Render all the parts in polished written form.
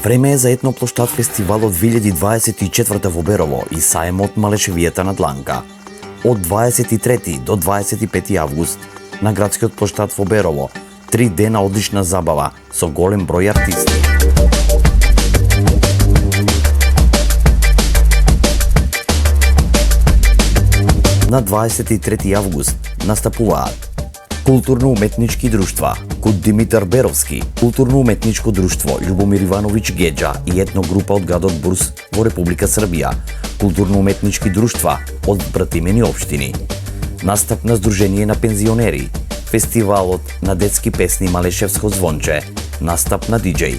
Време е за етноплощад фестивалот 2024 во Берово и саемот Малешевијата на Дланка. Од 23 до 25 август на градскиот площад во Берово 3 дена одлична забава со голем број артисти. На 23 август настапуваат културно-уметнички друштва Куд Димитар Беровски, културно-уметничко друштво Љубомир Ивановиќ Геџа и етногрупа од градот Бурс во Република Србија, културно-уметнички друштва од братимени општини, настап на Сдружение на пензионери, фестивалот на детски песни Малешевско звонче, настап на диџеј.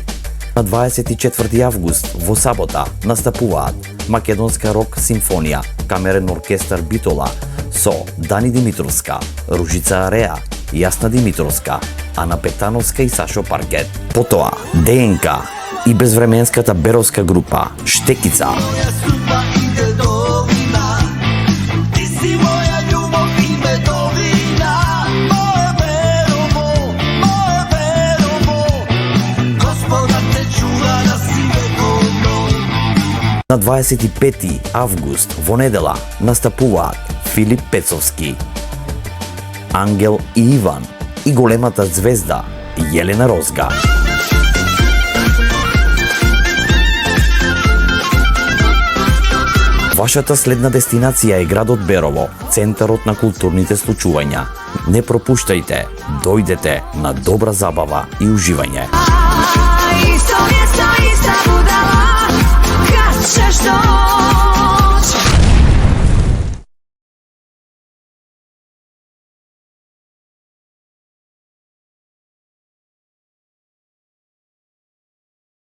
На 24 август во сабота настапуваат Македонска рок симфонија, камерен оркестар Битола со Дани Димитровска, Ружица Ареа, Јасна Димитровска, Ана Петановска и Сашо Паркет. Потоа ДНК и безвременската беровска група Штекица. На 25 август во недела настапуваат Филип Пецовски, Ангел и Иван и големата звезда Јелена Розга. Вашата следна дестинација е градот Берово, центарот на културните случувања. Не пропуштајте, дојдете на добра забава и уживање. Isto mjesto, ista budala, kad ćeš